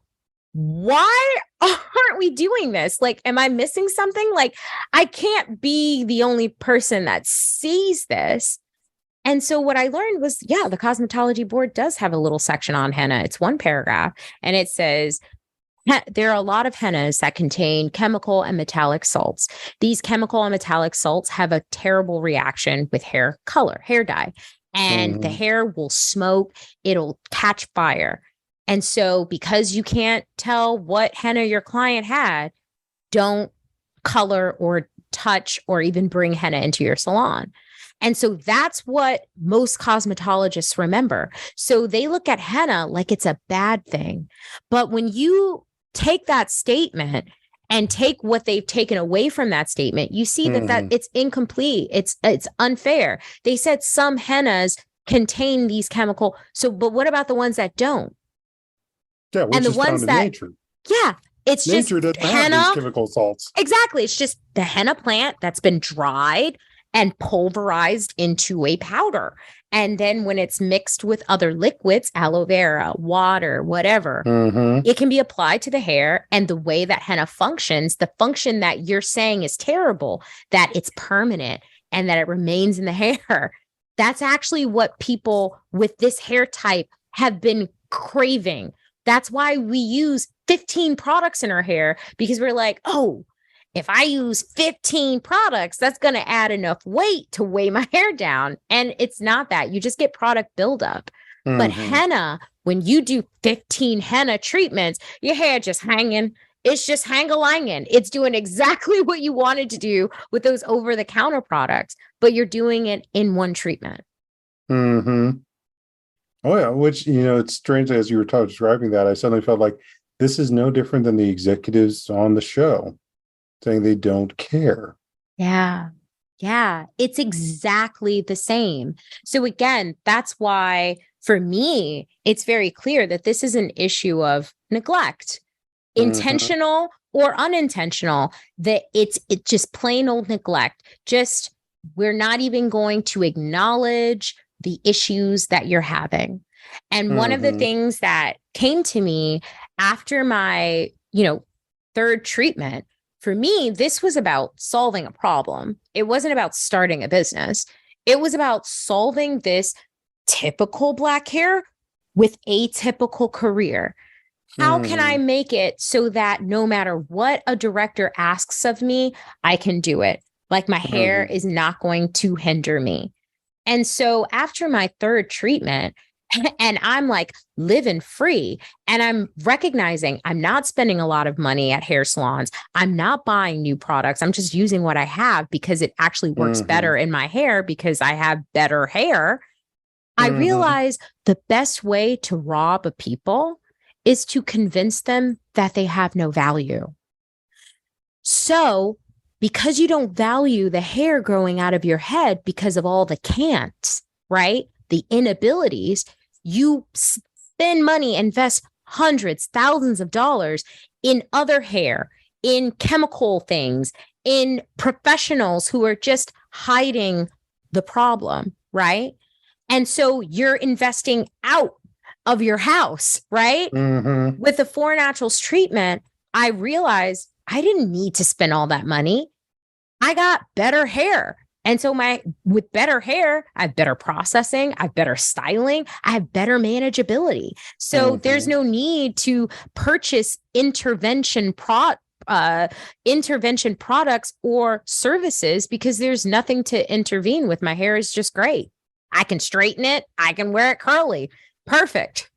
[SPEAKER 3] why aren't we doing this? Like, am I missing something? Like, I can't be the only person that sees this. And so what I learned was, yeah, the cosmetology board does have a little section on henna. It's one paragraph, and it says, there are a lot of hennas that contain chemical and metallic salts. These chemical and metallic salts have a terrible reaction with hair color, hair dye. And the hair will smoke, it'll catch fire. And so because you can't tell what henna your client had, don't color or touch or even bring henna into your salon. And so that's what most cosmetologists remember. So they look at henna like it's a bad thing. But when you take that statement and take what they've taken away from that statement, you see that it's incomplete. It's unfair. They said some hennas contain these chemical. So, but what about the ones that don't?
[SPEAKER 2] Yeah, which
[SPEAKER 3] and the
[SPEAKER 2] is
[SPEAKER 3] ones
[SPEAKER 2] found in
[SPEAKER 3] that,
[SPEAKER 2] nature.
[SPEAKER 3] yeah, It's just
[SPEAKER 2] nature doesn't have
[SPEAKER 3] henna.
[SPEAKER 2] these chemical salts.
[SPEAKER 3] Exactly. It's just the henna plant that's been dried and pulverized into a powder. And then when it's mixed with other liquids, aloe vera, water, whatever, it can be applied to the hair. And the way that henna functions, the function that you're saying is terrible, that it's permanent and that it remains in the hair, that's actually what people with this hair type have been craving. That's why we use 15 products in our hair, because we're like, oh, if I use 15 products, that's going to add enough weight to weigh my hair down. And it's not that. You just get product buildup. But henna, when you do 15 henna treatments, your hair just hanging. It's just hang-a-langing. It's doing exactly what you wanted to do with those over-the-counter products, but you're doing it in one treatment.
[SPEAKER 2] Oh, yeah. Which, it's strange as you were describing that, I suddenly felt like this is no different than the executives on the show saying they don't care.
[SPEAKER 3] Yeah. Yeah. It's exactly the same. So again, that's why for me, it's very clear that this is an issue of neglect, intentional or unintentional, that it's just plain old neglect. Just, we're not even going to acknowledge the issues that you're having. And one of the things that came to me after my, third treatment, for me, this was about solving a problem. It wasn't about starting a business. It was about solving this typical Black hair with a typical career. How can I make it so that no matter what a director asks of me, I can do it? Like my hair is not going to hinder me. And so after my third treatment, and I'm like living free, and I'm recognizing I'm not spending a lot of money at hair salons. I'm not buying new products. I'm just using what I have because it actually works better in my hair because I have better hair. I realize the best way to rob a people is to convince them that they have no value. So because you don't value the hair growing out of your head because of all the can'ts, right? The inabilities, you spend money, invest hundreds, thousands of dollars in other hair, in chemical things, in professionals who are just hiding the problem, right? And so you're investing out of your house, right? With the Four Naturals treatment, I realized I didn't need to spend all that money. I got better hair. And so with better hair, I have better processing, I have better styling, I have better manageability. So there's no need to purchase intervention products or services because there's nothing to intervene with. My hair is just great. I can straighten it. I can wear it curly. Perfect.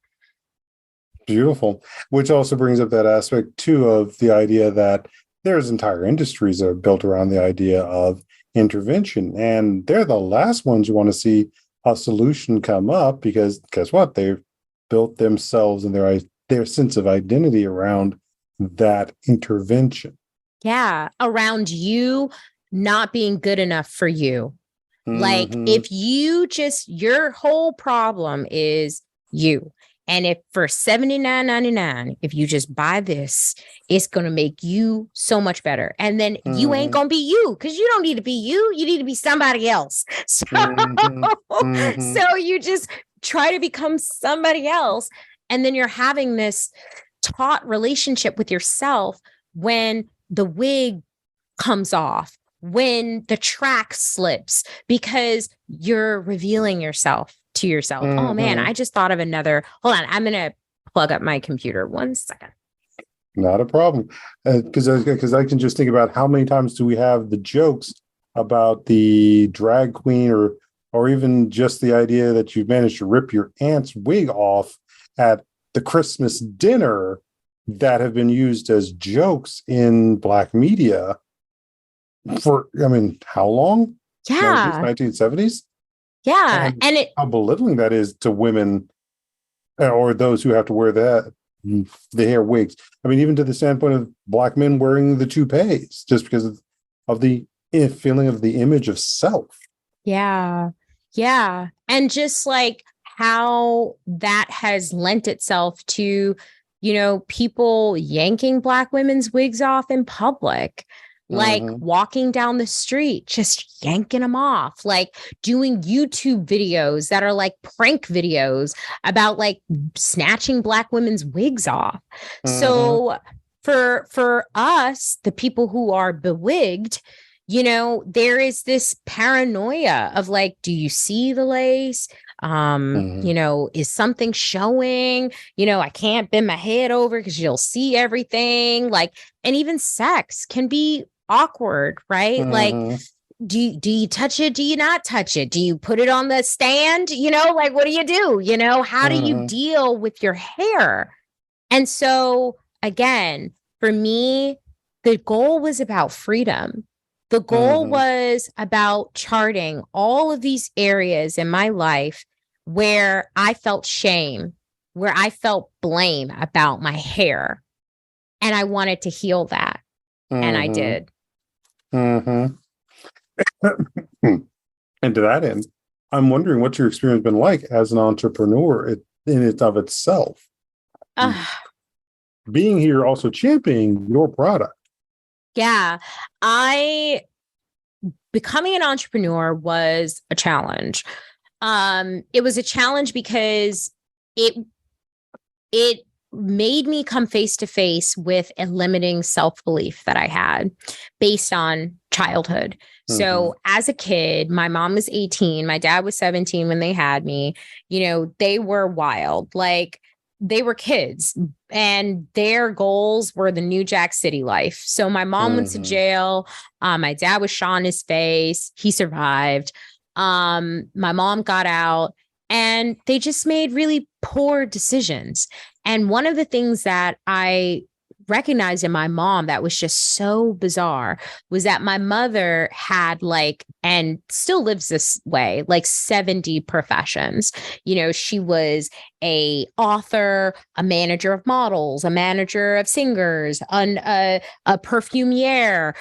[SPEAKER 2] Beautiful. Which also brings up that aspect too of the idea that there's entire industries that are built around the idea of intervention, and they're the last ones you want to see a solution come up, because guess what? They've built themselves and their sense of identity around that intervention.
[SPEAKER 3] Yeah, around you not being good enough for you. Like if your whole problem is you, and if for $79.99, if you just buy this, it's going to make you so much better. And then you ain't going to be you, because you don't need to be you. You need to be somebody else. So, so you just try to become somebody else. And then you're having this taut relationship with yourself when the wig comes off, when the track slips, because you're revealing yourself to yourself. Oh man, I just thought of another. Hold on, I'm going to plug up my computer. 1 second.
[SPEAKER 2] Not a problem. Because I can just think about how many times do we have the jokes about the drag queen or even just the idea that you've managed to rip your aunt's wig off at the Christmas dinner that have been used as jokes in Black media for, how long?
[SPEAKER 3] Yeah.
[SPEAKER 2] 1970s?
[SPEAKER 3] Yeah. And
[SPEAKER 2] how belittling that is to women or those who have to wear the hair wigs. Even to the standpoint of Black men wearing the toupees, just because of the feeling of the image of self.
[SPEAKER 3] Yeah. Yeah. And just like how that has lent itself to, people yanking Black women's wigs off in public, like walking down the street, just yanking them off, like doing YouTube videos that are like prank videos about like snatching Black women's wigs off. So for us, the people who are bewigged, there is this paranoia of like, do you see the lace? Is something showing? I can't bend my head over because you'll see everything. Like, and even sex can be awkward, right? Like, do you touch it? Do you not touch it? Do you put it on the stand? Like, what do you do? How do you deal with your hair? And so again, for me, the goal was about freedom. The goal was about charting all of these areas in my life where I felt shame, where I felt blame about my hair. And I wanted to heal that. And I did.
[SPEAKER 2] And to that end, I'm wondering what your experience has been like as an entrepreneur in and of itself. Being here, also championing your product.
[SPEAKER 3] Yeah, becoming an entrepreneur was a challenge. It was a challenge because it made me come face to face with a limiting self-belief that I had based on childhood. So as a kid, my mom was 18, my dad was 17 when they had me. They were wild. Like, they were kids and their goals were the New Jack City life. So my mom went to jail. My dad was shot in his face. He survived. My mom got out and they just made really poor decisions. And one of the things that I recognized in my mom that was just so bizarre was that my mother had and still lives this way, 70 professions. She was a author, a manager of models, a manager of singers, a perfumier.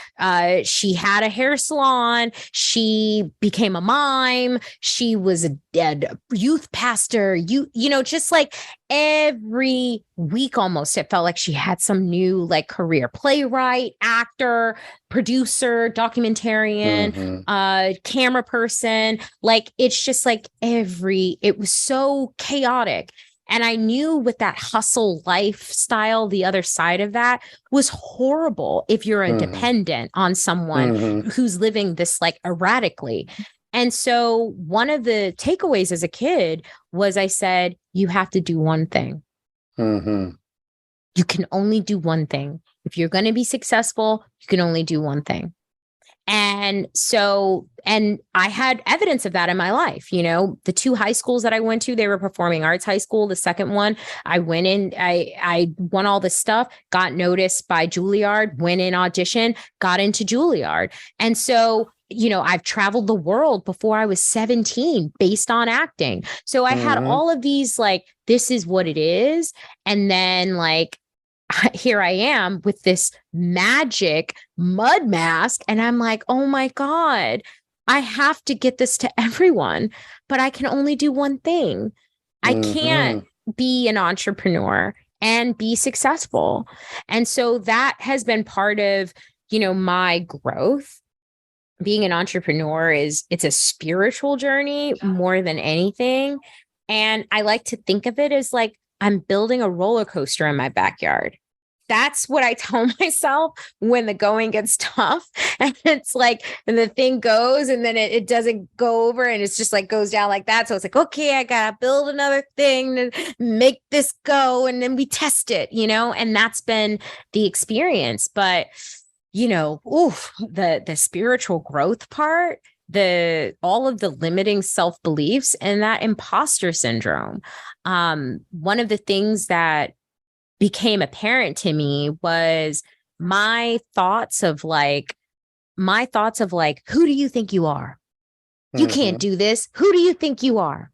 [SPEAKER 3] She had a hair salon. She became a mime. She was a youth pastor. Just like every week almost, it felt like she had some new career: playwright, actor, producer, documentarian, camera person. It's just it was so chaotic. And I knew with that hustle lifestyle, the other side of that was horrible if you're a dependent on someone who's living this erratically. And so one of the takeaways as a kid was I said, you have to do one thing. You can only do one thing. If you're going to be successful, you can only do one thing. And so, and I had evidence of that in my life. The two high schools that I went to, they were performing arts high school. The second one, I went in, I won all this stuff, got noticed by Juilliard, went in audition, got into Juilliard. And so, I've traveled the world before I was 17 based on acting. So I had all of these, this is what it is. And then here I am with this magic mud mask. And I'm like, oh my God, I have to get this to everyone, but I can only do one thing. I can't be an entrepreneur and be successful. And so that has been part of, my growth. Being an entrepreneur it's a spiritual journey more than anything. And I like to think of it as I'm building a roller coaster in my backyard. That's what I tell myself when the going gets tough. And it's and the thing goes and then it doesn't go over and it's just goes down like that. So it's okay, I gotta build another thing to make this go. And then we test it, and that's been the experience. But, the spiritual growth part, all of the limiting self-beliefs and that imposter syndrome. One of the things that became apparent to me was my thoughts of who do you think you are? You can't do this. Who do you think you are?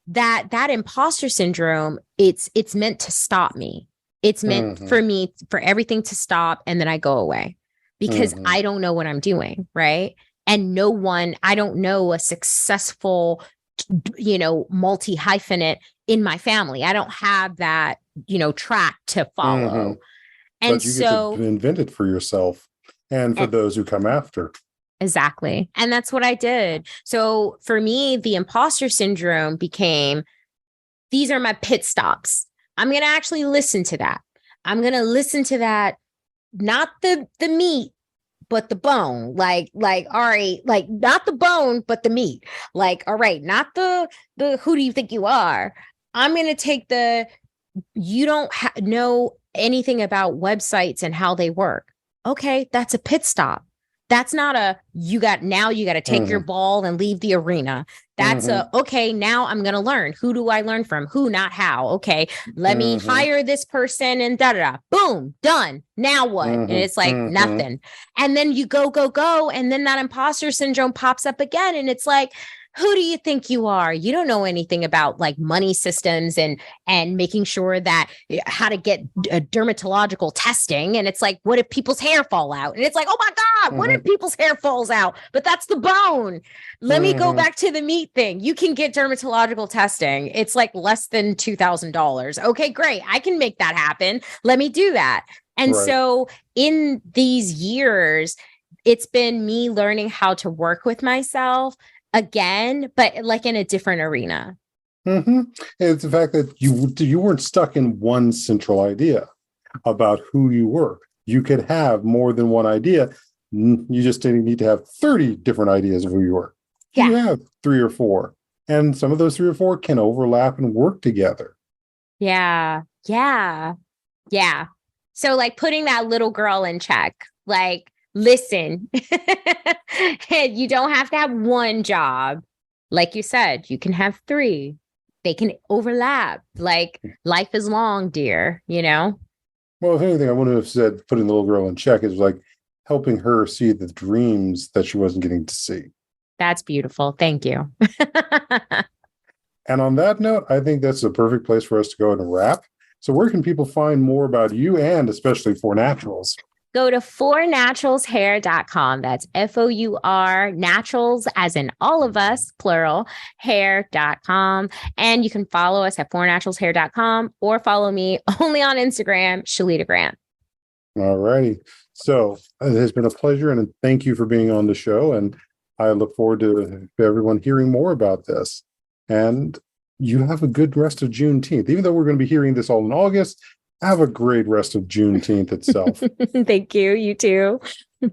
[SPEAKER 3] That imposter syndrome, it's meant to stop me. It's meant for everything to stop and then I go away because I don't know what I'm doing, right? And I don't know a successful, multi-hyphenate in my family. I don't have that track to follow.
[SPEAKER 2] Mm-hmm.
[SPEAKER 3] And
[SPEAKER 2] but you get to invent it for yourself and for those who come after.
[SPEAKER 3] Exactly. And that's what I did. So for me, the imposter syndrome became, these are my pit stops. I'm going to actually listen to that. I'm going to listen to that, not the meat, but the bone. Like, all right, like not the bone, but the meat. Like, all right, not the who do you think you are? I'm going to take you don't know anything about websites and how they work. Okay, that's a pit stop. That's not you got to take your ball and leave the arena. That's okay, now I'm going to learn. Who do I learn from? Who, not how. Okay, let me hire this person and da-da-da. Boom, done. Now what? And it's like nothing. And then you go. And then that imposter syndrome pops up again. And it's like, who do you think you are? You don't know anything about like money systems and making sure that how to get dermatological testing. And it's like, what if people's hair fall out? And it's like, oh my God, what if people's hair falls out? But that's the bone. Let me go back to the meat thing. You can get dermatological testing. It's like less than $2,000. Okay, great. I can make that happen. Let me do that. And so in these years, it's been me learning how to work with myself again, but like in a different arena.
[SPEAKER 2] It's the fact that you weren't stuck in one central idea about who you were. You could have more than one idea. You just didn't need to have 30 different ideas of who you were.
[SPEAKER 3] Yeah.
[SPEAKER 2] You have 3 or 4, and some of those 3 or 4 can overlap and work together.
[SPEAKER 3] Yeah. So like putting that little girl in check, like, listen, you don't have to have one job. Like you said, you can have 3. They can overlap. Like life is long, dear,
[SPEAKER 2] Well, if anything, I wouldn't have said putting the little girl in check. It was like helping her see the dreams that she wasn't getting to see.
[SPEAKER 3] That's beautiful. Thank you.
[SPEAKER 2] And on that note, I think that's the perfect place for us to go and wrap. So where can people find more about you and especially Four Naturals?
[SPEAKER 3] Go to fournaturalshair.com. That's FOUR, naturals as in all of us, plural, hair.com. And you can follow us at fournaturalshair.com or follow me only on Instagram, Shalita Grant.
[SPEAKER 2] All righty. So it has been a pleasure, and thank you for being on the show. And I look forward to everyone hearing more about this. And you have a good rest of Juneteenth. Even though we're going to be hearing this all in August, have a great rest of Juneteenth itself.
[SPEAKER 3] Thank you. You too.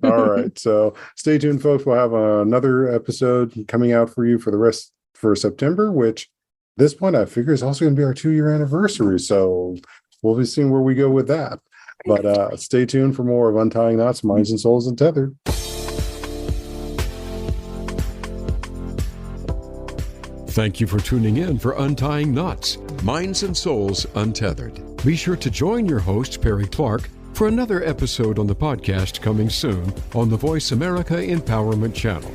[SPEAKER 2] All right. So stay tuned, folks. We'll have another episode coming out for you for September, which at this point I figure is also going to be our 2-year anniversary. So we'll be seeing where we go with that. But stay tuned for more of Untying Knots, Minds and Souls Untethered.
[SPEAKER 1] Thank you for tuning in for Untying Knots, Minds and Souls Untethered. Be sure to join your host, Perry Clark, for another episode on the podcast coming soon on the Voice America Empowerment Channel.